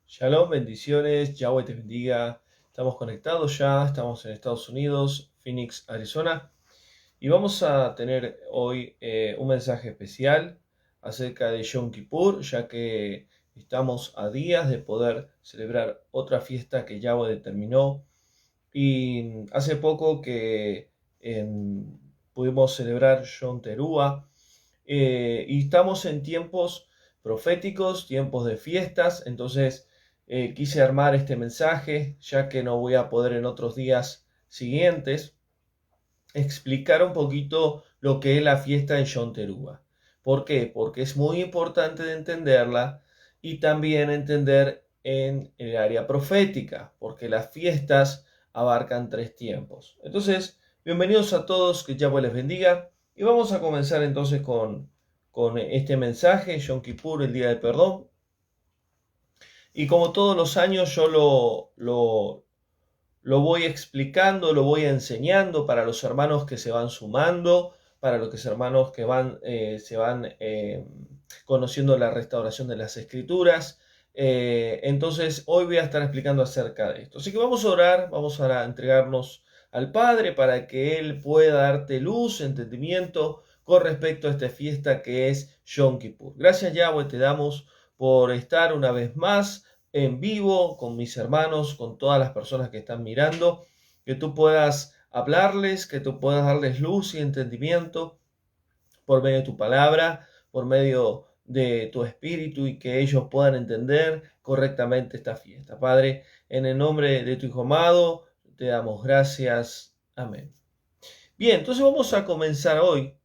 Shalom, bendiciones, Yahweh te bendiga. Estamos conectados ya, estamos en Estados Unidos, Phoenix, Arizona, y vamos a tener hoy un mensaje especial acerca de Yom Kippur, ya que estamos a días de poder celebrar otra fiesta que Yahweh determinó. Y hace poco que pudimos celebrar Yom Teruah, y estamos en tiempos proféticos, tiempos de fiestas. Entonces quise armar este mensaje, ya que no voy a poder en otros días siguientes, explicar un poquito lo que es la fiesta de Yom Teruah. ¿Por qué? Porque es muy importante de entenderla y también entender en el área profética, porque las fiestas abarcan 3 tiempos. Entonces, bienvenidos a todos, que Yahweh les bendiga. Y vamos a comenzar entonces con este mensaje, Yom Kippur, el Día del Perdón. Y como todos los años yo lo voy explicando, lo voy enseñando para los hermanos que se van sumando, para los hermanos que se van conociendo la restauración de las escrituras. Entonces hoy voy a estar explicando acerca de esto. Así que vamos a orar, vamos a entregarnos al Padre para que Él pueda darte luz, entendimiento con respecto a esta fiesta que es Yom Kippur. Gracias, Yahweh, te damos por estar una vez más en vivo con mis hermanos, con todas las personas que están mirando, que tú puedas hablarles, que tú puedas darles luz y entendimiento por medio de tu palabra, por medio de tu espíritu, y que ellos puedan entender correctamente esta fiesta. Padre, en el nombre de tu Hijo amado, te damos gracias. Amén. Bien, entonces vamos a comenzar hoy.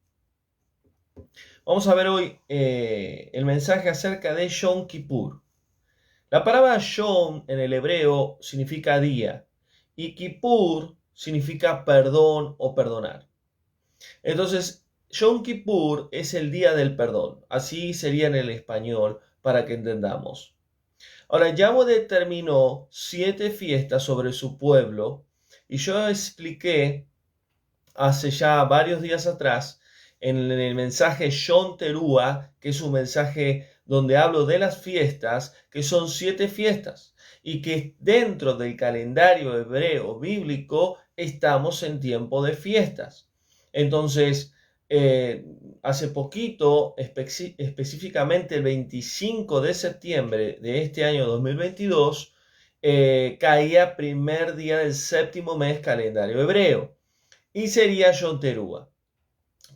Vamos a ver hoy el mensaje acerca de Yom Kippur. La palabra Yom en el hebreo significa día y Kippur significa perdón o perdonar. Entonces, Yom Kippur es el día del perdón. Así sería en el español para que entendamos. Ahora, Yahweh determinó 7 fiestas sobre su pueblo y yo expliqué hace ya varios días atrás en el mensaje Yom Teruah, que es un mensaje donde hablo de las fiestas, que son 7 fiestas, y que dentro del calendario hebreo bíblico estamos en tiempo de fiestas. Entonces, hace poquito, específicamente el 25 de septiembre de este año 2022, caía primer día del 7º mes calendario hebreo, y sería Yom Teruah.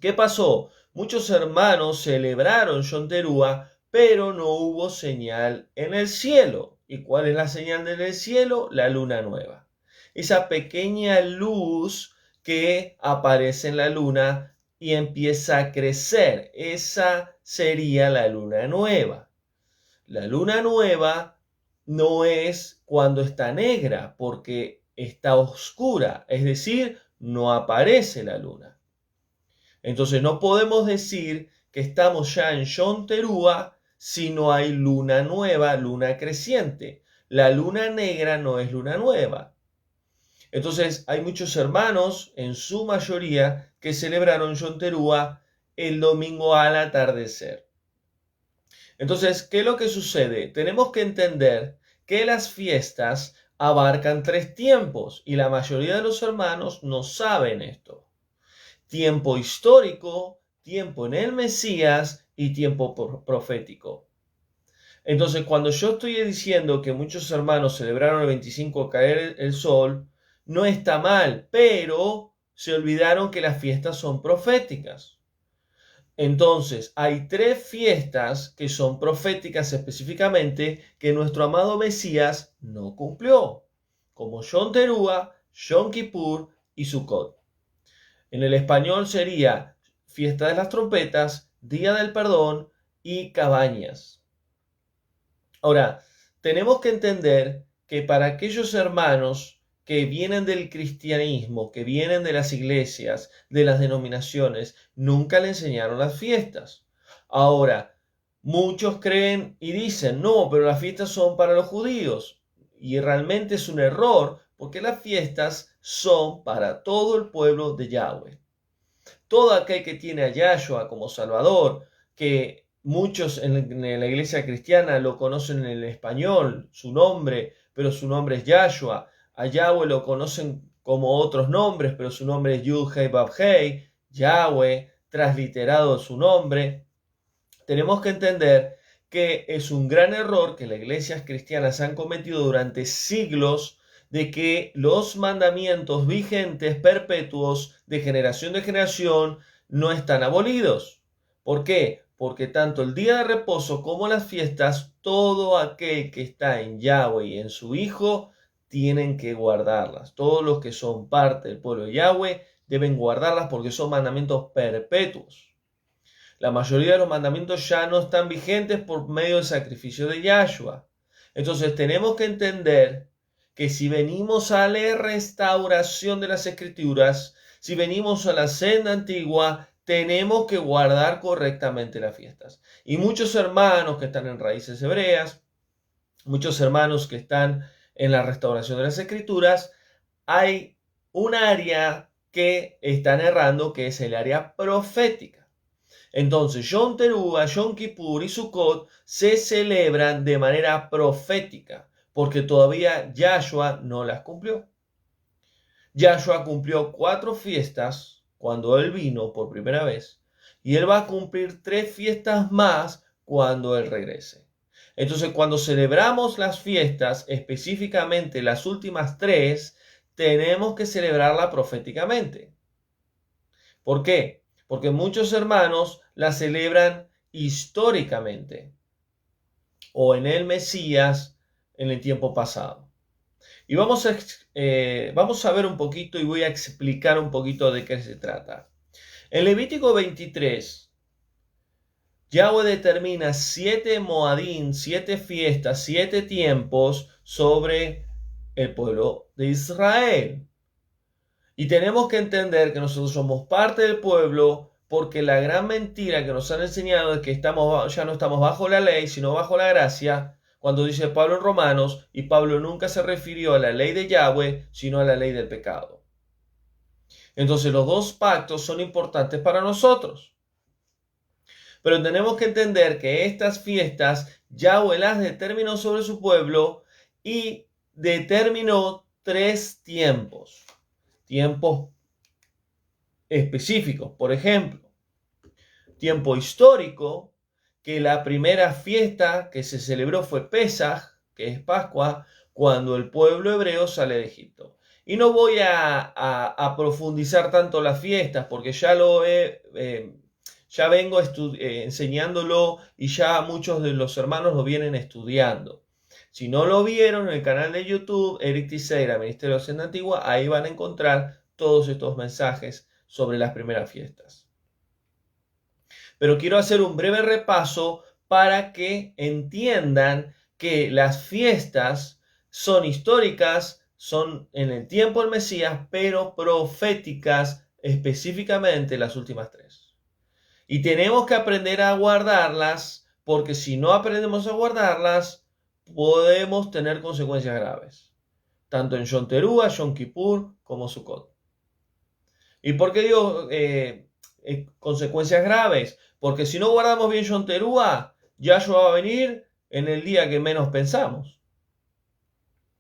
¿Qué pasó? Muchos hermanos celebraron Yom Teruah, pero no hubo señal en el cielo. ¿Y cuál es la señal en el cielo? La luna nueva. Esa pequeña luz que aparece en la luna y empieza a crecer. Esa sería la luna nueva. La luna nueva no es cuando está negra, porque está oscura, es decir, no aparece la luna. Entonces no podemos decir que estamos ya en Yom Teruah si no hay luna nueva, luna creciente. La luna negra no es luna nueva. Entonces hay muchos hermanos, en su mayoría, que celebraron Yom Teruah el domingo al atardecer. Entonces, ¿qué es lo que sucede? Tenemos que entender que las fiestas abarcan 3 tiempos y la mayoría de los hermanos no saben esto. Tiempo histórico, tiempo en el Mesías y tiempo profético. Entonces, cuando yo estoy diciendo que muchos hermanos celebraron el 25 al caer el sol, no está mal, pero se olvidaron que las fiestas son proféticas. Entonces, hay 3 fiestas que son proféticas específicamente que nuestro amado Mesías no cumplió, como Yom Teruah, Yom Kippur y Sukkot. En el español sería Fiesta de las Trompetas, Día del Perdón y Cabañas. Ahora, tenemos que entender que para aquellos hermanos que vienen del cristianismo, que vienen de las iglesias, de las denominaciones, nunca le enseñaron las fiestas. Ahora, muchos creen y dicen, no, pero las fiestas son para los judíos. Y realmente es un error, porque las fiestas son para todo el pueblo de Yahweh. Todo aquel que tiene a Yahshua como Salvador, que muchos en la iglesia cristiana lo conocen en el español, su nombre, pero su nombre es Yahshua. A Yahweh lo conocen como otros nombres, pero su nombre es Yud-Hei Vav-Hei, Yahweh, transliterado su nombre. Tenemos que entender que es un gran error que las iglesias cristianas han cometido durante siglos, de que los mandamientos vigentes perpetuos de generación no están abolidos. ¿Por qué? Porque tanto el día de reposo como las fiestas, todo aquel que está en Yahweh y en su Hijo tienen que guardarlas. Todos los que son parte del pueblo de Yahweh deben guardarlas porque son mandamientos perpetuos. La mayoría de los mandamientos ya no están vigentes por medio del sacrificio de Yahshua. Entonces tenemos que entender que si venimos a la restauración de las escrituras, si venimos a la senda antigua, tenemos que guardar correctamente las fiestas. Y muchos hermanos que están en raíces hebreas, muchos hermanos que están en la restauración de las escrituras, hay un área que están errando, que es el área profética. Entonces, Yom Teruah, Yom Kippur y Sukkot se celebran de manera profética, porque todavía Yahshua no las cumplió. Yahshua cumplió 4 fiestas cuando él vino por primera vez, y él va a cumplir 3 fiestas más cuando él regrese. Entonces, cuando celebramos las fiestas, específicamente las últimas 3, tenemos que celebrarla proféticamente. ¿Por qué? Porque muchos hermanos la celebran históricamente o en el Mesías en el tiempo pasado. Y vamos a ver un poquito y voy a explicar un poquito de qué se trata. En Levítico 23, Yahweh determina 7 Moadim, 7 fiestas, 7 tiempos sobre el pueblo de Israel. Y tenemos que entender que nosotros somos parte del pueblo, porque la gran mentira que nos han enseñado es que ya no estamos bajo la ley, sino bajo la gracia, cuando dice Pablo en Romanos, y Pablo nunca se refirió a la ley de Yahweh, sino a la ley del pecado. Entonces los dos pactos son importantes para nosotros. Pero tenemos que entender que estas fiestas Yahweh las determinó sobre su pueblo y determinó 3 tiempos. Tiempos específicos. Por ejemplo, tiempo histórico, que la primera fiesta que se celebró fue Pesaj, que es Pascua, cuando el pueblo hebreo sale de Egipto. Y no voy a profundizar tanto las fiestas, porque ya ya vengo enseñándolo y ya muchos de los hermanos lo vienen estudiando. Si no lo vieron en el canal de YouTube, Eric Tiseira, Ministerio de Senda Antigua, ahí van a encontrar todos estos mensajes sobre las primeras fiestas. Pero quiero hacer un breve repaso para que entiendan que las fiestas son históricas, son en el tiempo del Mesías, pero proféticas, específicamente las últimas 3. Y tenemos que aprender a guardarlas, porque si no aprendemos a guardarlas, podemos tener consecuencias graves, tanto en Yom Teruah, Yom Kippur como Sukkot. ¿Y por qué digo consecuencias graves? Porque si no guardamos bien Yom Teruah, Yahshua va a venir en el día que menos pensamos,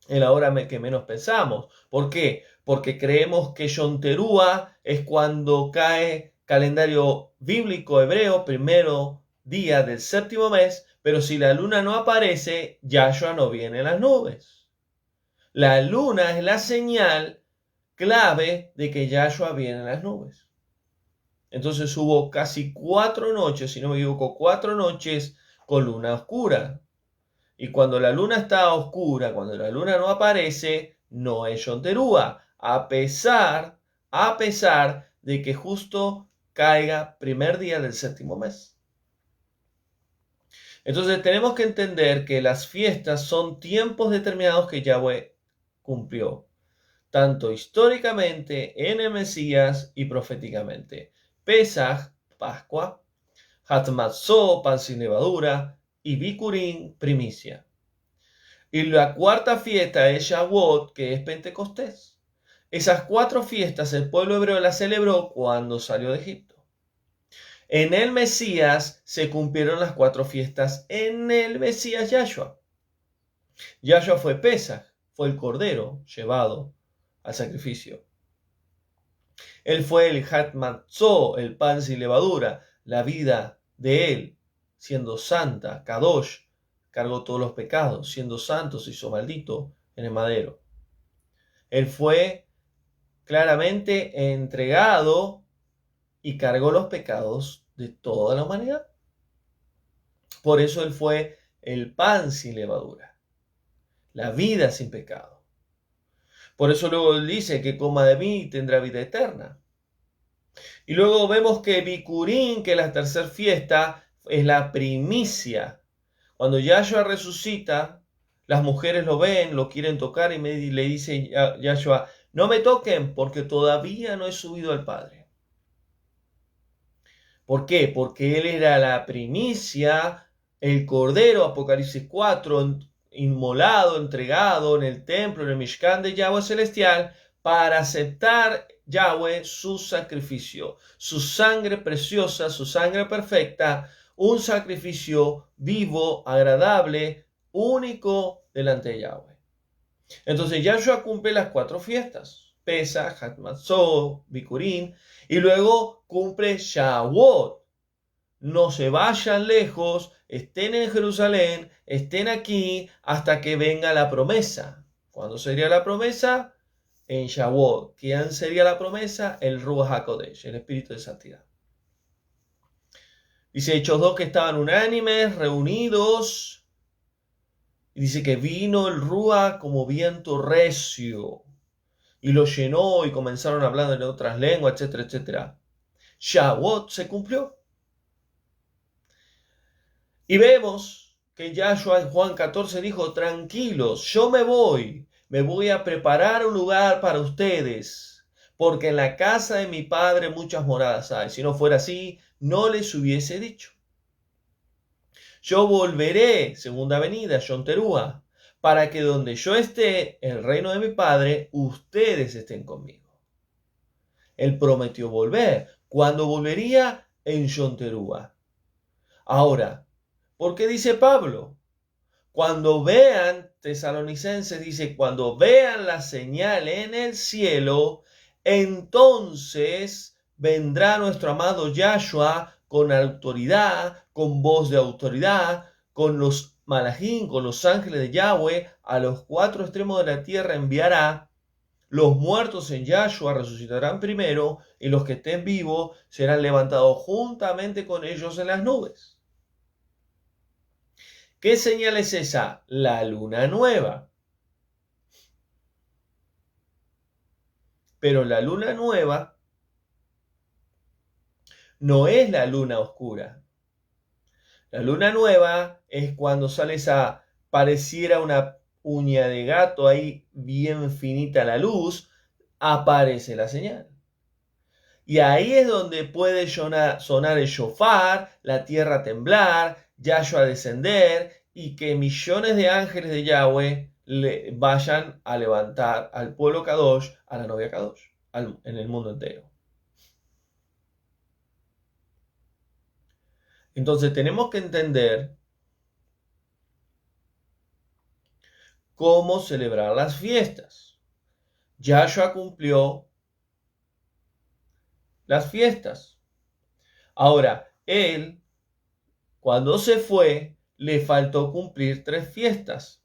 en la hora que menos pensamos. ¿Por qué? Porque creemos que Yom Teruah es cuando cae calendario bíblico hebreo, primero día del 7º mes, pero si la luna no aparece, Yahshua no viene en las nubes. La luna es la señal clave de que Yahshua viene en las nubes. Entonces hubo casi 4 noches, si no me equivoco, 4 noches con luna oscura. Y cuando la luna está oscura, cuando la luna no aparece, no es Yom Teruah, a pesar de que justo caiga primer día del 7º mes. Entonces tenemos que entender que las fiestas son tiempos determinados que Yahweh cumplió, tanto históricamente en el Mesías y proféticamente. Pesaj, Pascua, Hatmatzó, pan sin levadura, y Bikurim, primicia. Y la cuarta fiesta es Shavuot, que es Pentecostés. Esas 4 fiestas el pueblo hebreo las celebró cuando salió de Egipto. En el Mesías se cumplieron las 4 fiestas. En el Mesías Yahshua. Yahshua fue Pesaj, fue el cordero llevado al sacrificio. Él fue el Hat Matzó, el pan sin levadura, la vida de él, siendo santa, Kadosh, cargó todos los pecados, siendo santo se hizo maldito en el madero. Él fue claramente entregado y cargó los pecados de toda la humanidad. Por eso él fue el pan sin levadura, la vida sin pecado. Por eso luego él dice que coma de mí y tendrá vida eterna. Y luego vemos que Bikurim, que es la tercera fiesta, es la primicia. Cuando Yahshua resucita, las mujeres lo ven, lo quieren tocar y le dice Yahshua, no me toquen porque todavía no he subido al Padre. ¿Por qué? Porque él era la primicia, el cordero, Apocalipsis 4, inmolado, entregado en el templo, en el Mishkan de Yahweh celestial, para aceptar Yahweh su sacrificio, su sangre preciosa, su sangre perfecta, un sacrificio vivo, agradable, único delante de Yahweh. Entonces Yahshua cumple las 4 fiestas, Pesach, Hat Matzot, Bikurim, y luego cumple Shavuot. No se vayan lejos, estén en Jerusalén, estén aquí hasta que venga la promesa. ¿Cuándo sería la promesa? En Shavuot. ¿Quién sería la promesa? El Ruach HaKodesh, el Espíritu de Santidad. Dice Hechos 2 que estaban unánimes, reunidos. Y dice que vino el Ruach como viento recio. Y lo llenó y comenzaron hablando en otras lenguas, etcétera, etcétera. Shavuot se cumplió. Y vemos que Yahshua en Juan 14 dijo, tranquilos, yo me voy a preparar un lugar para ustedes, porque en la casa de mi Padre muchas moradas hay. Si no fuera así, no les hubiese dicho. Yo volveré, segunda venida, Yom Teruah, para que donde yo esté, el reino de mi Padre, ustedes estén conmigo. Él prometió volver. ¿Cuándo volvería? En Yom Teruah. Ahora, ¿por qué dice Pablo? Cuando vean, Tesalonicenses dice, cuando vean la señal en el cielo, entonces vendrá nuestro amado Yahshua con autoridad, con voz de autoridad, con los malajín, con los ángeles de Yahweh, a los 4 extremos de la tierra enviará. Los muertos en Yahshua resucitarán primero y los que estén vivos serán levantados juntamente con ellos en las nubes. ¿Qué señal es esa? La luna nueva. Pero la luna nueva no es la luna oscura. La luna nueva es cuando sale esa, pareciera una uña de gato ahí bien finita la luz, aparece la señal. Y ahí es donde puede sonar el shofar, la tierra temblar, Yahshua descender y que millones de ángeles de Yahweh le vayan a levantar al pueblo Kadosh, a la novia Kadosh, en el mundo entero. Entonces tenemos que entender cómo celebrar las fiestas. Yahshua cumplió las fiestas. Ahora, él, cuando se fue, le faltó cumplir 3 fiestas.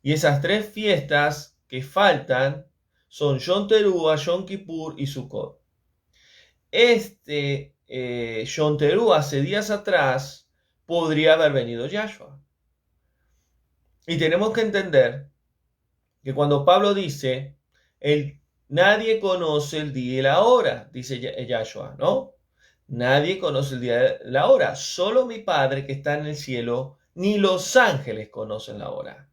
Y esas 3 fiestas que faltan son Yom Teruah, Yom Kippur y Sukkot. Yom Teruah hace días atrás podría haber venido Yahshua. Y tenemos que entender que cuando Pablo dice, nadie conoce el día y la hora, dice Yahshua, ¿no? Nadie conoce el día y la hora, solo mi Padre que está en el cielo, ni los ángeles conocen la hora.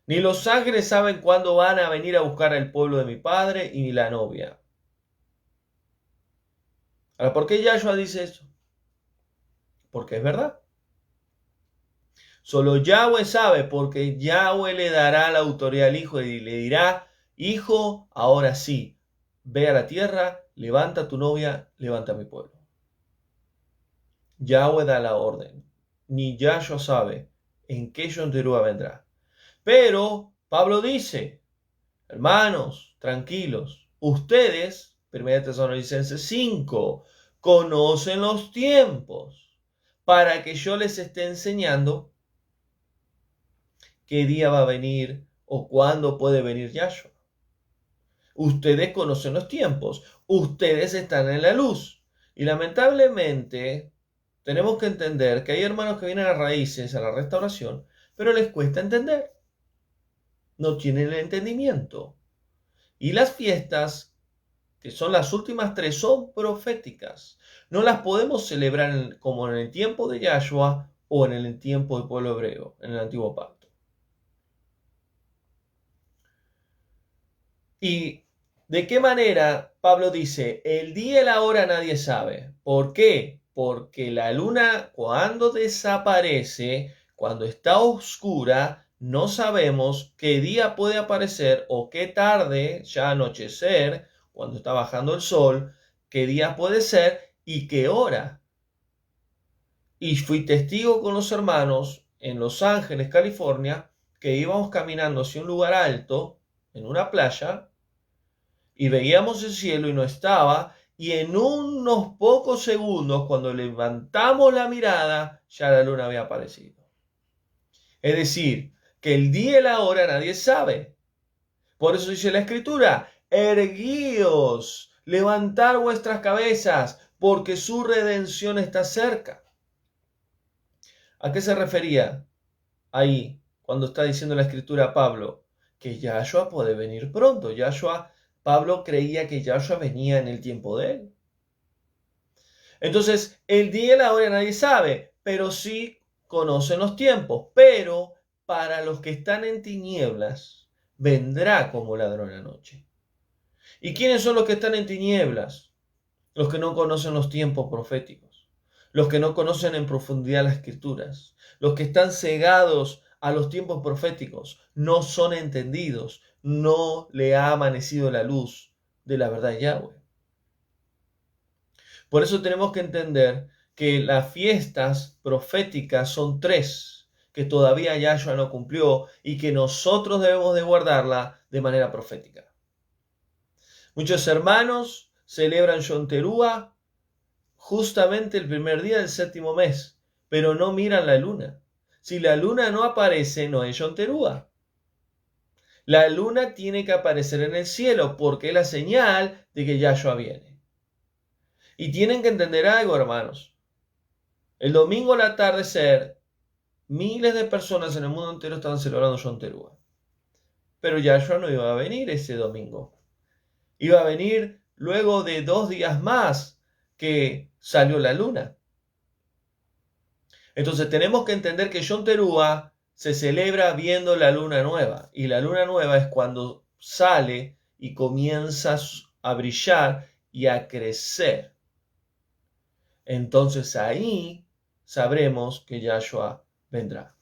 Ni los ángeles saben cuándo van a venir a buscar al pueblo de mi Padre y la novia. Ahora, ¿por qué Yahshua dice eso? Porque es verdad. Solo Yahweh sabe, porque Yahweh le dará la autoridad al Hijo y le dirá, Hijo, ahora sí, ve a la tierra, levanta a tu novia, levanta a mi pueblo. Yahweh da la orden, ni Yahshua sabe en qué Yom Teruah vendrá. Pero Pablo dice, hermanos, tranquilos, ustedes, 1 Tesalonicenses 5, conocen los tiempos para que yo les esté enseñando qué día va a venir o cuándo puede venir Yahshua. Ustedes conocen los tiempos, ustedes están en la luz. Y lamentablemente tenemos que entender que hay hermanos que vienen a raíces, a la restauración, pero les cuesta entender. No tienen el entendimiento. Y las fiestas, que son las últimas tres, son proféticas. No las podemos celebrar como en el tiempo de Yahshua o en el tiempo del pueblo hebreo, en el antiguo pacto. ¿Y de qué manera Pablo dice, el día y la hora nadie sabe? ¿Por qué? Porque la luna cuando desaparece, cuando está oscura, no sabemos qué día puede aparecer o qué tarde, ya anochecer, cuando está bajando el sol, qué día puede ser y qué hora. Y fui testigo con los hermanos en Los Ángeles, California, que íbamos caminando hacia un lugar alto, en una playa, y veíamos el cielo y no estaba, y en unos pocos segundos, cuando levantamos la mirada, ya la luna había aparecido. Es decir, que el día y la hora nadie sabe. Por eso dice la Escritura, erguíos, levantar vuestras cabezas, porque su redención está cerca. ¿A qué se refería ahí cuando está diciendo la Escritura a Pablo? Que Yahshua puede venir pronto. Pablo creía que Yahshua venía en el tiempo de él. Entonces, el día y la hora nadie sabe, pero sí conocen los tiempos. Pero para los que están en tinieblas, vendrá como ladrón la noche. ¿Y quiénes son los que están en tinieblas? Los que no conocen los tiempos proféticos, los que no conocen en profundidad las escrituras, los que están cegados a los tiempos proféticos, no son entendidos, no le ha amanecido la luz de la verdad de Yahweh. Por eso tenemos que entender que las fiestas proféticas son tres, que todavía Yahshua no cumplió y que nosotros debemos de guardarla de manera profética. Muchos hermanos celebran Yom Teruah justamente el primer día del séptimo mes, pero no miran la luna. Si la luna no aparece, no es Yom Teruah. La luna tiene que aparecer en el cielo porque es la señal de que Yahshua viene. Y tienen que entender algo, hermanos. El domingo al atardecer, miles de personas en el mundo entero estaban celebrando Yom Teruah. Pero Yahshua no iba a venir ese domingo. Iba a venir luego de 2 días más que salió la luna. Entonces tenemos que entender que Yom Teruah se celebra viendo la luna nueva. Y la luna nueva es cuando sale y comienza a brillar y a crecer. Entonces ahí sabremos que Yahshua vendrá.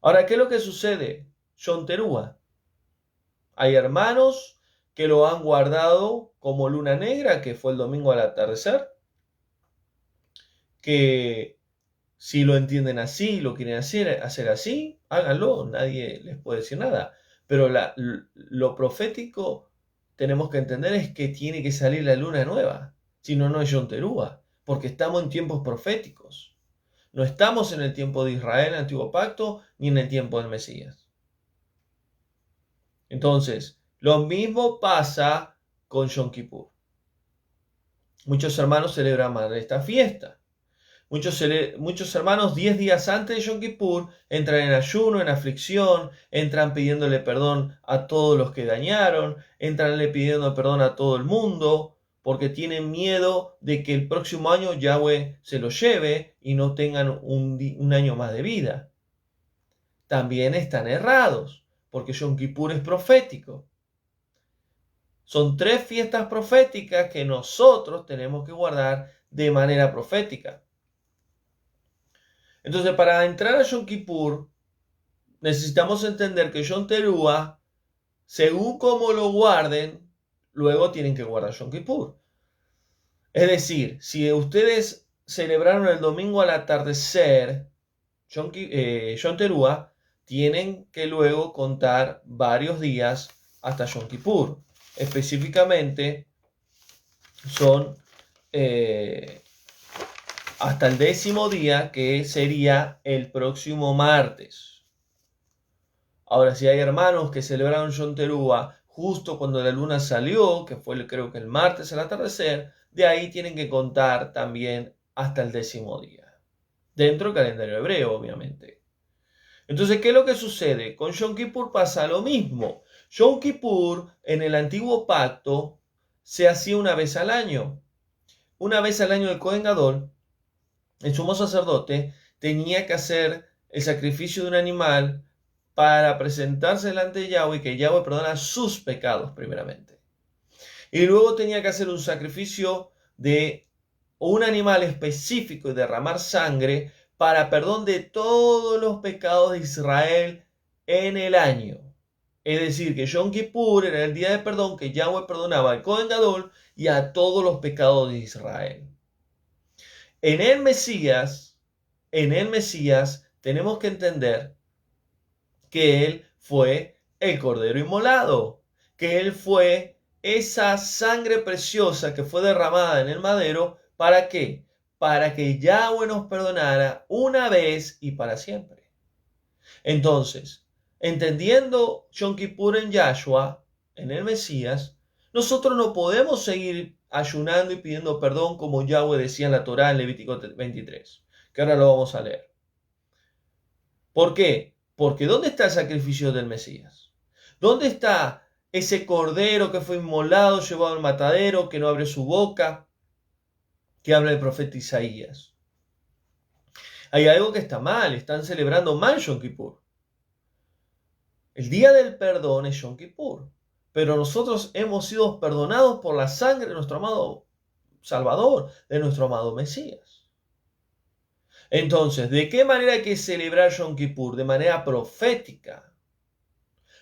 Ahora, ¿qué es lo que sucede? Yom Teruah. Hay hermanos que lo han guardado como luna negra, que fue el domingo al atardecer, que si lo entienden así, lo quieren hacer así, háganlo, nadie les puede decir nada. Pero lo profético tenemos que entender es que tiene que salir la luna nueva, si no, no es Yom Teruah, porque estamos en tiempos proféticos. No estamos en el tiempo de Israel, en el antiguo pacto, ni en el tiempo del Mesías. Entonces, lo mismo pasa con Yom Kippur. Muchos hermanos celebran mal esta fiesta. Muchos hermanos 10 días antes de Yom Kippur entran en ayuno, en aflicción, entran pidiéndole perdón a todos los que dañaron, entran pidiendo perdón a todo el mundo, porque tienen miedo de que el próximo año Yahweh se lo lleve y no tengan un año más de vida. También están errados, porque Yom Kippur es profético. Son 3 fiestas proféticas que nosotros tenemos que guardar de manera profética. Entonces, para entrar a Yom Kippur, necesitamos entender que Yom Teruah, según como lo guarden, luego tienen que guardar Yom Kippur. Es decir, si ustedes celebraron el domingo al atardecer, Yom Teruah, tienen que luego contar varios días hasta Yom Kippur. Específicamente son hasta el 10º día, que sería el próximo martes. Ahora, si hay hermanos que celebraron Yom Teruah justo cuando la luna salió, que fue creo que el martes al atardecer, de ahí tienen que contar también hasta el 10º día. Dentro del calendario hebreo, obviamente. Entonces, ¿qué es lo que sucede? Con Yom Kippur pasa lo mismo. Yom Kippur en el antiguo pacto se hacía una vez al año. Una vez al año el Kohen Gadol, el sumo sacerdote, tenía que hacer el sacrificio de un animal para presentarse delante de Yahweh y que Yahweh perdona sus pecados primeramente. Y luego tenía que hacer un sacrificio de un animal específico y derramar sangre para perdón de todos los pecados de Israel en el año. Es decir, que Yom Kippur era el día de perdón que Yahweh perdonaba al Kohen Gadol y a todos los pecados de Israel. En el Mesías tenemos que entender que Él fue el Cordero inmolado, que Él fue esa sangre preciosa que fue derramada en el madero. ¿Para qué? Para que Yahweh nos perdonara una vez y para siempre. Entonces, entendiendo Yom Kippur en Yahshua, en el Mesías, nosotros no podemos seguir ayunando y pidiendo perdón como Yahweh decía en la Torá en Levítico 23, que ahora lo vamos a leer. ¿Por qué? Porque ¿dónde está el sacrificio del Mesías? ¿Dónde está ese cordero que fue inmolado, llevado al matadero, que no abre su boca, que habla el profeta Isaías? Hay algo que está mal, están celebrando mal Yom Kippur. El día del perdón es Yom Kippur, pero nosotros hemos sido perdonados por la sangre de nuestro amado Salvador, de nuestro amado Mesías. Entonces, ¿de qué manera hay que celebrar Yom Kippur? De manera profética.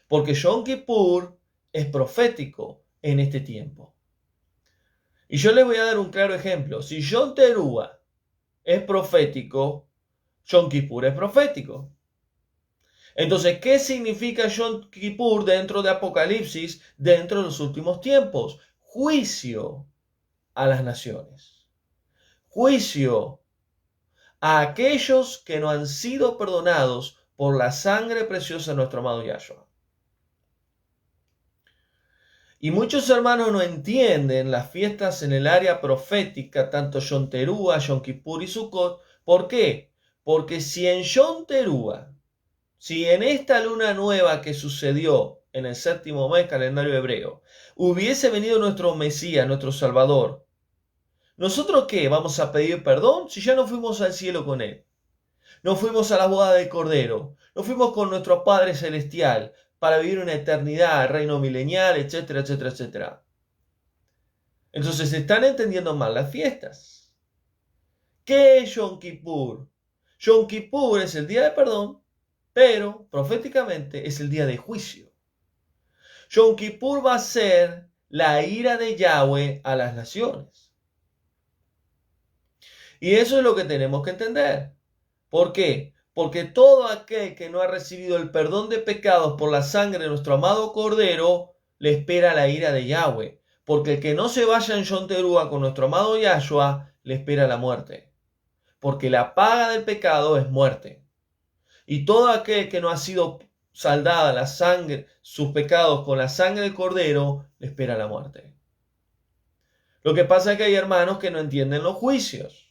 Porque Yom Kippur es profético en este tiempo. Y yo les voy a dar un claro ejemplo. Si Yom Teruah es profético, Yom Kippur es profético. Entonces, ¿qué significa Yom Kippur dentro de Apocalipsis, dentro de los últimos tiempos? Juicio a las naciones. Juicio a aquellos que no han sido perdonados por la sangre preciosa de nuestro amado Yahshua. Y muchos hermanos no entienden las fiestas en el área profética, tanto Yom Teruah, Yom Kippur y Sukkot. ¿Por qué? Porque si en Yom Teruah, si en esta luna nueva que sucedió en el 7º mes calendario hebreo, hubiese venido nuestro Mesías, nuestro Salvador, ¿nosotros qué? ¿Vamos a pedir perdón si ya no fuimos al cielo con Él? No fuimos a la boda del Cordero, no fuimos con nuestro Padre Celestial para vivir una eternidad, reino milenial, etcétera, etcétera, etcétera. Entonces se están entendiendo mal las fiestas. ¿Qué es Yom Kippur? Yom Kippur es el día de perdón, pero proféticamente es el día de juicio. Yom Kippur va a ser la ira de Yahweh a las naciones. Y eso es lo que tenemos que entender. ¿Por qué? Porque todo aquel que no ha recibido el perdón de pecados por la sangre de nuestro amado Cordero, le espera la ira de Yahweh. Porque el que no se vaya en Yom Teruah con nuestro amado Yahshua, le espera la muerte. Porque la paga del pecado es muerte. Y todo aquel que no ha sido saldada la sangre, sus pecados con la sangre del Cordero, le espera la muerte. Lo que pasa es que hay hermanos que no entienden los juicios.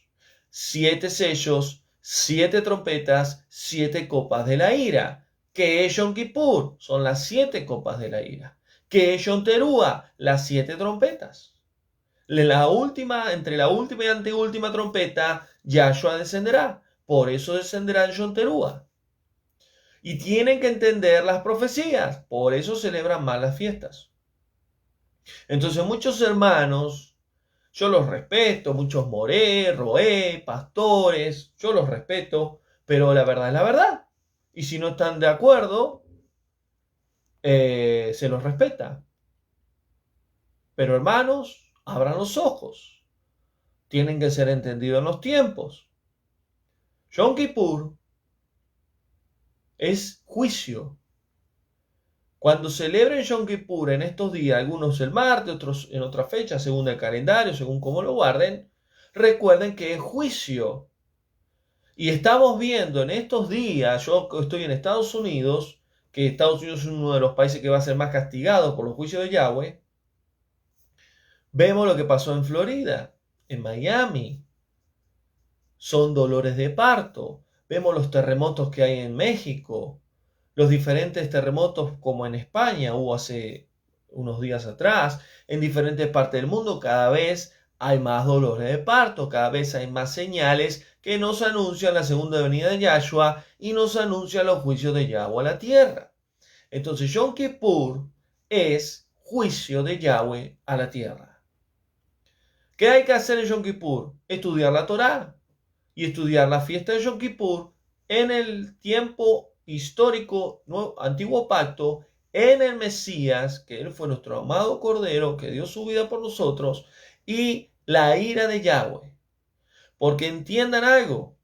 7 sellos, 7 trompetas, 7 copas de la ira. ¿Qué es Yom Kippur? Son las 7 copas de la ira. ¿Qué es Yom Teruah? Las 7 trompetas. Entre la última y anteúltima trompeta, Yahshua descenderá. Por eso descenderá en Yom Teruah. Y tienen que entender las profecías. Por eso celebran mal las fiestas. Entonces muchos hermanos, yo los respeto, muchos moré, roé, pastores, yo los respeto, pero la verdad es la verdad. Y si no están de acuerdo, se los respeta. Pero hermanos, abran los ojos. tienen que ser entendidos en los tiempos. Yom Kippur es juicio. Cuando celebren Yom Kippur en estos días, algunos el martes, otros en otra fecha, según el calendario, según cómo lo guarden, recuerden que es juicio. Y estamos viendo en estos días, yo estoy en Estados Unidos, que Estados Unidos es uno de los países que va a ser más castigado por los juicios de Yahweh. Vemos lo que pasó en Florida, en Miami. Son dolores de parto. Vemos los terremotos que hay en México. Los diferentes terremotos como en España hubo hace unos días atrás. En diferentes partes del mundo cada vez hay más dolores de parto. Cada vez hay más señales que nos anuncian la segunda venida de Yahshua y nos anuncian los juicios de Yahweh a la tierra. Entonces Yom Kippur es juicio de Yahweh a la tierra. ¿Qué hay que hacer en Yom Kippur? Estudiar la Torá y estudiar la fiesta de Yom Kippur en el tiempo histórico, antiguo pacto, en el Mesías, que Él fue nuestro amado Cordero, que dio su vida por nosotros, y la ira de Yahweh. Porque entiendan algo,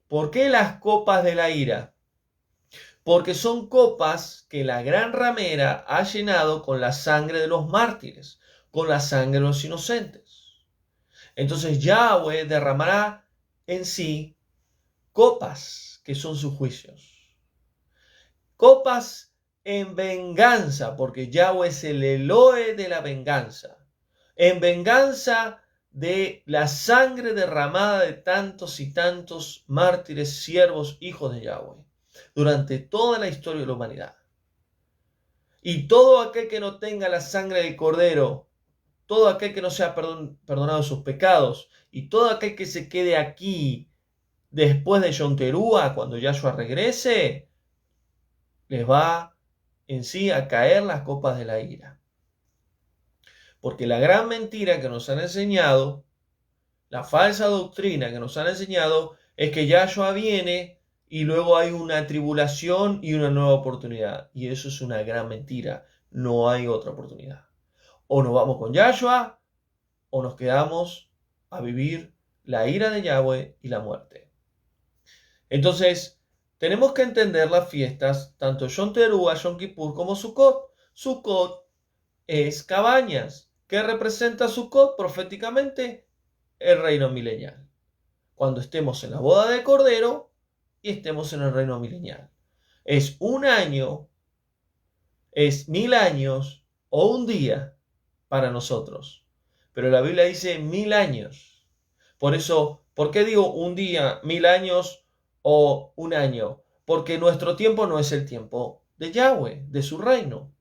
¿por qué las copas de la ira? Porque son copas que la gran ramera ha llenado con la sangre de los mártires, con la sangre de los inocentes. Entonces Yahweh derramará en sí copas que son sus juicios. Copas en venganza, porque Yahweh es el Elohe de la venganza. En venganza de la sangre derramada de tantos y tantos mártires, siervos, hijos de Yahweh, durante toda la historia de la humanidad. Y todo aquel que no tenga la sangre del Cordero, todo aquel que no sea perdonado sus pecados, y todo aquel que se quede aquí después de Yom Teruah, cuando Yahshua regrese, les va en sí a caer las copas de la ira. Porque la gran mentira que nos han enseñado, la falsa doctrina que nos han enseñado, es que Yahshua viene y luego hay una tribulación y una nueva oportunidad. Y eso es una gran mentira. No hay otra oportunidad. O nos vamos con Yahshua o nos quedamos a vivir la ira de Yahweh y la muerte. Entonces, tenemos que entender las fiestas, tanto Yom Teruah, Yom Kippur como Sukkot. Sukkot es cabañas. ¿Qué representa Sukkot proféticamente? El reino milenial. Cuando estemos en la boda de Cordero y estemos en el reino milenial. Es un año, es 1000 años o un día para nosotros. Pero la Biblia dice 1000 años. Por eso, ¿por qué digo un día, 1000 años o un año? Porque nuestro tiempo no es el tiempo de Yahweh, de su reino,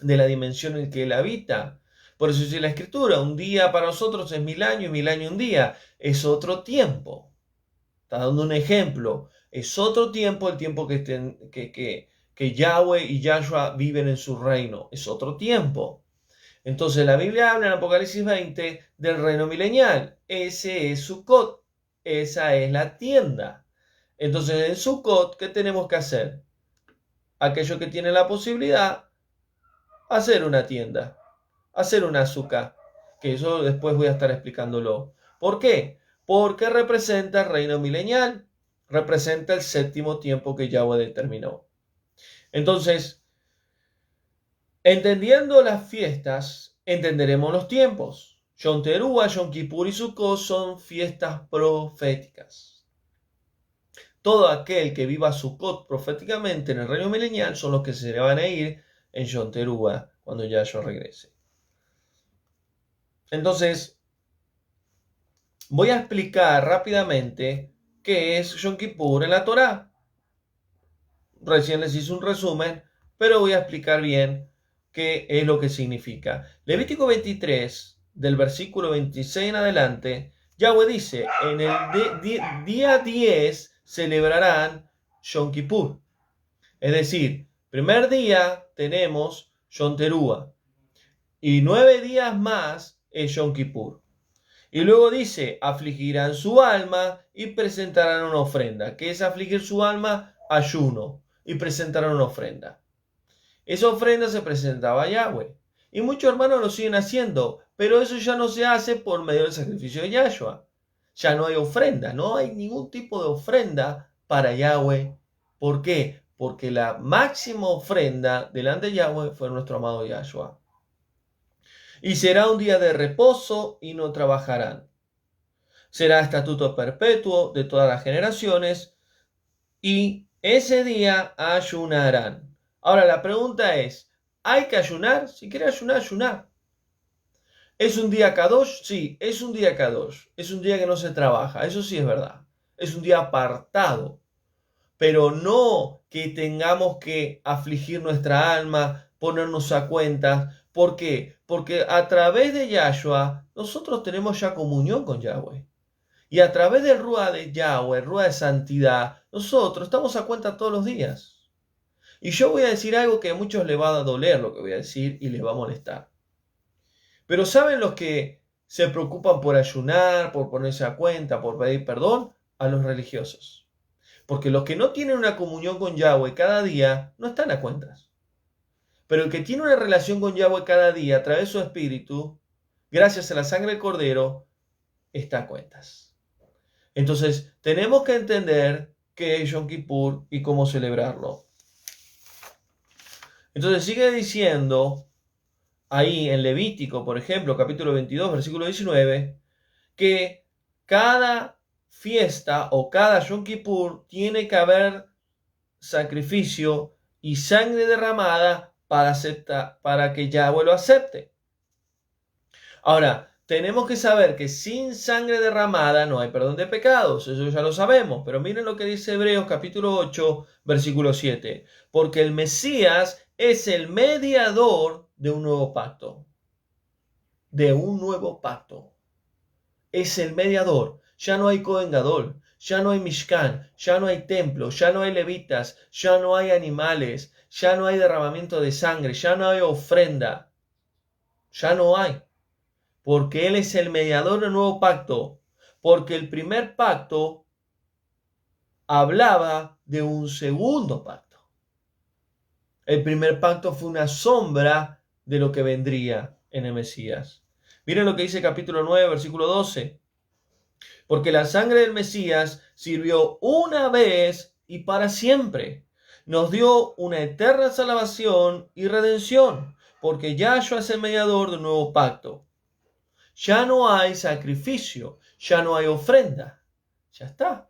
de la dimensión en que Él habita. Por eso dice la Escritura, un día para nosotros es 1000 años y 1000 años un día. Es otro tiempo. Está dando un ejemplo. Es otro tiempo, el tiempo que Yahweh y Yahshua viven en su reino. Es otro tiempo. Entonces la Biblia habla en Apocalipsis 20 del reino milenial. Ese es Sukkot. Esa es la tienda. Entonces en Sukkot, ¿qué tenemos que hacer? Aquellos que tienen la posibilidad, hacer una tienda, hacer una azúcar, que eso después voy a estar explicándolo. ¿Por qué? Porque representa el reino milenial, representa el séptimo tiempo que Yahweh determinó. Entonces, entendiendo las fiestas, entenderemos los tiempos. Yom Teruah, Yom Kippur y Sukkot son fiestas proféticas. Todo aquel que viva Sukkot proféticamente en el reino milenial son los que se le van a ir en Yom Teruah cuando Yahshua regrese. Entonces, voy a explicar rápidamente qué es Yom Kippur en la Torá. Recién les hice un resumen, pero voy a explicar bien qué es lo que significa. Levítico 23, del versículo 26 en adelante, Yahweh dice, en el día 10 celebrarán Yom Kippur. Es decir, primer día tenemos Yom Teruah y 9 días más es Yom Kippur. Y luego dice, afligirán su alma y presentarán una ofrenda. ¿Qué es afligir su alma? Ayuno. Y presentarán una ofrenda. Esa ofrenda se presentaba a Yahweh. Y muchos hermanos lo siguen haciendo, pero eso ya no se hace por medio del sacrificio de Yahshua. Ya no hay ofrenda, no hay ningún tipo de ofrenda para Yahweh. ¿Por qué? Porque la máxima ofrenda delante de Yahweh fue nuestro amado Yahshua. Y será un día de reposo y no trabajarán. Será estatuto perpetuo de todas las generaciones y ese día ayunarán. Ahora la pregunta es, ¿hay que ayunar? Si quiere ayunar, ayunar. ¿Es un día Kadosh? Sí, es un día Kadosh. Es un día que no se trabaja, eso sí es verdad. Es un día apartado. Pero no que tengamos que afligir nuestra alma, ponernos a cuentas. ¿Por qué? Porque a través de Yahshua nosotros tenemos ya comunión con Yahweh. Y a través del Rúa de Yahweh, Rúa de santidad, nosotros estamos a cuenta todos los días. Y yo voy a decir algo que a muchos les va a doler lo que voy a decir y les va a molestar. Pero ¿saben los que se preocupan por ayunar, por ponerse a cuenta, por pedir perdón? A los religiosos. Porque los que no tienen una comunión con Yahweh cada día no están a cuentas. Pero el que tiene una relación con Yahweh cada día a través de su espíritu, gracias a la sangre del Cordero, está a cuentas. Entonces, tenemos que entender qué es Yom Kippur y cómo celebrarlo. Entonces, sigue diciendo ahí en Levítico, por ejemplo, capítulo 22, versículo 19, que cada fiesta o cada Yom Kippur tiene que haber sacrificio y sangre derramada para que Yahweh lo acepte. Ahora, tenemos que saber que sin sangre derramada no hay perdón de pecados, eso ya lo sabemos, pero miren lo que dice Hebreos capítulo 8, versículo 7, porque el Mesías es el mediador de un nuevo pacto, es el mediador, ya no hay Cohen Gadol, ya no hay Mishkan, ya no hay templo, ya no hay levitas, ya no hay animales, ya no hay derramamiento de sangre, ya no hay ofrenda, ya no hay. Porque Él es el mediador del nuevo pacto, porque el primer pacto hablaba de un segundo pacto. El primer pacto fue una sombra de lo que vendría en el Mesías. Miren lo que dice capítulo 9, versículo 12. Porque la sangre del Mesías sirvió una vez y para siempre. Nos dio una eterna salvación y redención, porque Yahshua es el mediador del nuevo pacto. Ya no hay sacrificio, ya no hay ofrenda. Ya está.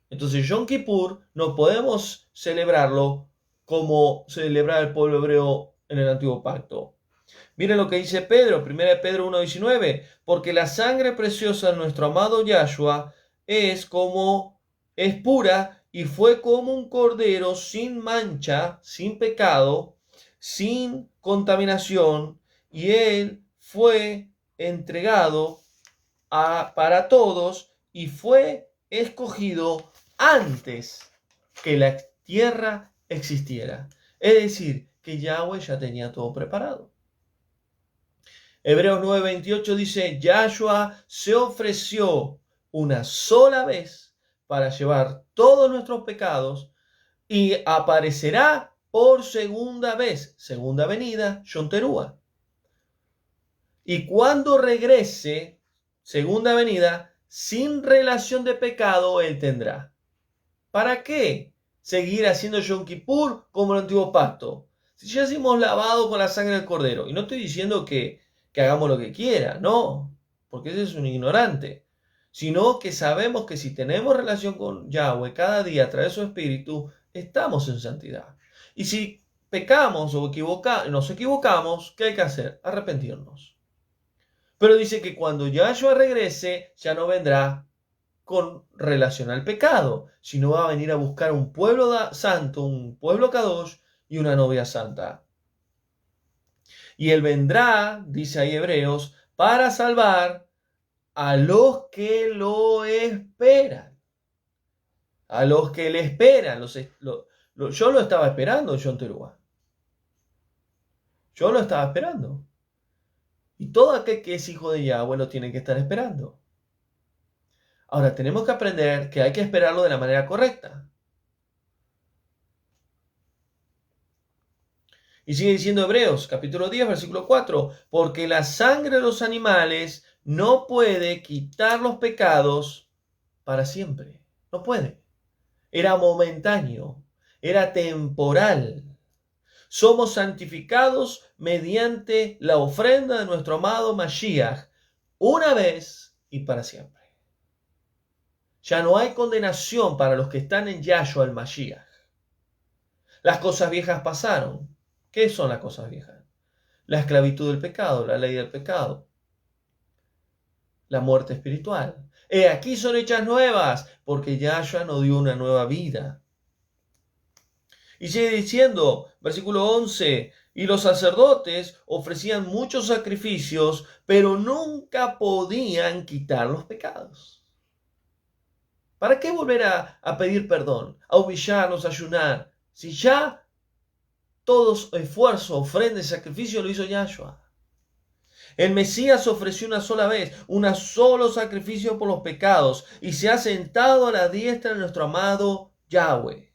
Entonces Yom Kippur no podemos celebrarlo como celebraba el pueblo hebreo en el antiguo pacto. Miren lo que dice Pedro, 1 Pedro 1:19, porque la sangre preciosa de nuestro amado Yahshua es pura y fue como un cordero sin mancha, sin pecado, sin contaminación, y él fue entregado para todos y fue escogido antes que la tierra existiera. Es decir, que Yahweh ya tenía todo preparado. Hebreos 9:28 dice, Yahshua se ofreció una sola vez para llevar todos nuestros pecados y aparecerá por segunda vez, segunda venida, Yom Teruah. Y cuando regrese, segunda venida, sin relación de pecado, él tendrá. ¿Para qué seguir haciendo Yom Kippur como el antiguo pacto? Si ya hemos lavado con la sangre del cordero, y no estoy diciendo que hagamos lo que quiera, no, porque ese es un ignorante, sino que sabemos que si tenemos relación con Yahweh cada día a través de su espíritu, estamos en santidad. Y si pecamos o nos equivocamos, ¿qué hay que hacer? Arrepentirnos. Pero dice que cuando Yahshua regrese, ya no vendrá con relación al pecado, sino va a venir a buscar un pueblo santo, un pueblo Kadosh y una novia santa. Y él vendrá, dice ahí Hebreos, para salvar a los que lo esperan. A los que le esperan. Yo lo estaba esperando, Yom Teruah. Yo lo estaba esperando. Y todo aquel que es hijo de Yahweh lo tiene que estar esperando. Ahora, tenemos que aprender que hay que esperarlo de la manera correcta. Y sigue diciendo Hebreos, capítulo 10, versículo 4, porque la sangre de los animales no puede quitar los pecados para siempre. No puede. Era momentáneo, era temporal. Somos santificados mediante la ofrenda de nuestro amado Mashiach, una vez y para siempre. Ya no hay condenación para los que están en Yahshua el Mashiach. Las cosas viejas pasaron. ¿Qué son las cosas viejas? La esclavitud del pecado, la ley del pecado, la muerte espiritual. Aquí son hechas nuevas, porque Yahshua nos dio una nueva vida. Y sigue diciendo, versículo 11, y los sacerdotes ofrecían muchos sacrificios, pero nunca podían quitar los pecados. ¿Para qué volver a pedir perdón, a humillarnos, a ayunar, si ya todo esfuerzo, ofrenda y sacrificio lo hizo Yahshua? El Mesías ofreció una sola vez, un solo sacrificio por los pecados, y se ha sentado a la diestra de nuestro amado Yahweh.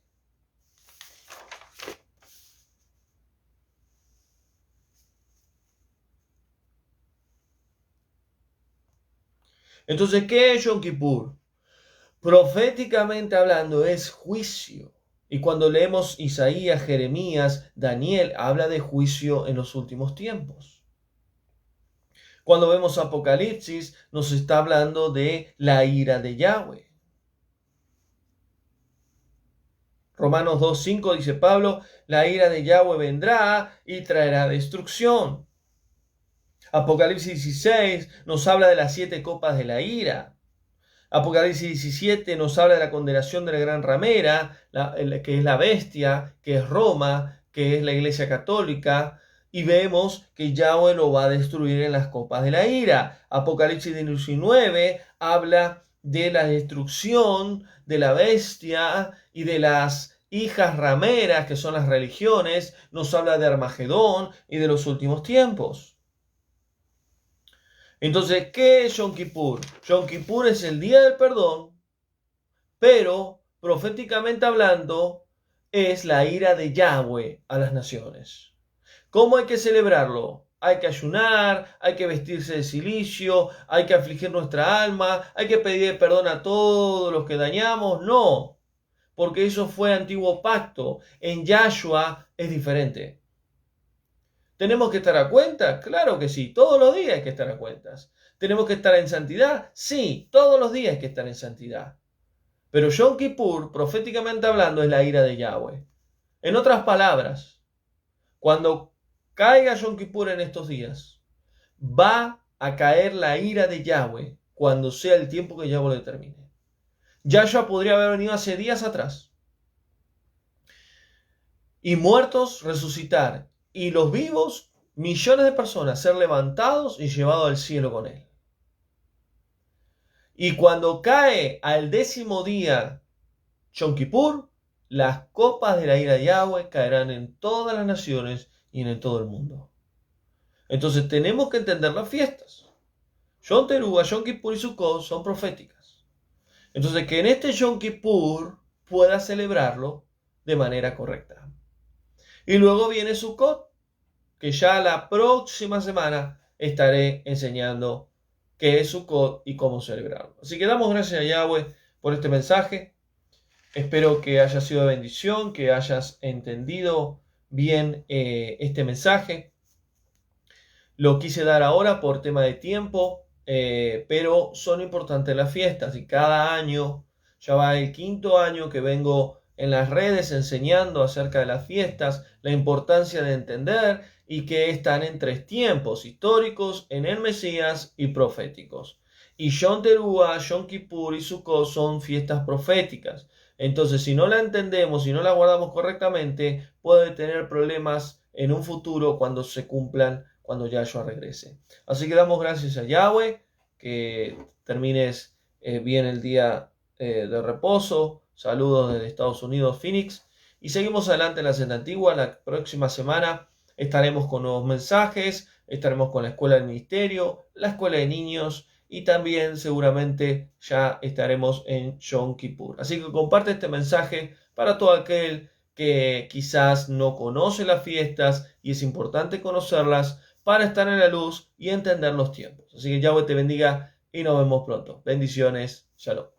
Entonces, ¿qué es Yom Kippur? Proféticamente hablando, es juicio. Y cuando leemos Isaías, Jeremías, Daniel, habla de juicio en los últimos tiempos. Cuando vemos Apocalipsis, nos está hablando de la ira de Yahweh. Romanos 2:5 dice Pablo, la ira de Yahweh vendrá y traerá destrucción. Apocalipsis 16 nos habla de las 7 copas de la ira. Apocalipsis 17 nos habla de la condenación de la gran ramera, que es la bestia, que es Roma, que es la iglesia católica, y vemos que Yahweh lo va a destruir en las copas de la ira. Apocalipsis 19 habla de la destrucción de la bestia y de las hijas rameras, que son las religiones, nos habla de Armagedón y de los últimos tiempos. Entonces, ¿qué es Yom Kippur? Yom Kippur es el día del perdón, pero proféticamente hablando es la ira de Yahweh a las naciones. ¿Cómo hay que celebrarlo? Hay que ayunar, hay que vestirse de cilicio, hay que afligir nuestra alma, hay que pedir perdón a todos los que dañamos. No, porque eso fue antiguo pacto. En Yahshua es diferente. ¿Tenemos que estar a cuentas? Claro que sí, todos los días hay que estar a cuentas. ¿Tenemos que estar en santidad? Sí, todos los días hay que estar en santidad. Pero Yom Kippur, proféticamente hablando, es la ira de Yahweh. En otras palabras, cuando caiga Yom Kippur en estos días, va a caer la ira de Yahweh cuando sea el tiempo que Yahweh lo determine. Yahshua podría haber venido hace días atrás y muertos resucitar, y los vivos, millones de personas, ser levantados y llevados al cielo con él. Y cuando cae al 10º día Yom Kippur, las copas de la ira de Yahweh caerán en todas las naciones y en todo el mundo. Entonces tenemos que entender las fiestas. Yom Teruah, Yom Kippur y Sukkot son proféticas. Entonces que en este Yom Kippur pueda celebrarlo de manera correcta. Y luego viene Sukkot, que ya la próxima semana estaré enseñando qué es Sukkot y cómo celebrarlo. Así que damos gracias a Yahweh por este mensaje. Espero que haya sido de bendición, que hayas entendido bien este mensaje. Lo quise dar ahora por tema de tiempo, pero son importantes las fiestas y cada año, ya va el 5.º año que vengo en las redes enseñando acerca de las fiestas, la importancia de entender y que están en 3 tiempos, históricos, en el Mesías y proféticos. Y Yom Teruah, Yom Kippur y Sukkot son fiestas proféticas. Entonces, si no la entendemos, si no la guardamos correctamente, puede tener problemas en un futuro cuando se cumplan, cuando Yahshua regrese. Así que damos gracias a Yahweh, que termines bien el día de reposo. Saludos desde Estados Unidos, Phoenix. Y seguimos adelante en la senda antigua. La próxima semana estaremos con nuevos mensajes, estaremos con la escuela del ministerio, la escuela de niños y también seguramente ya estaremos en Yom Kippur. Así que comparte este mensaje para todo aquel que quizás no conoce las fiestas y es importante conocerlas para estar en la luz y entender los tiempos. Así que Yahweh te bendiga y nos vemos pronto. Bendiciones. Shalom.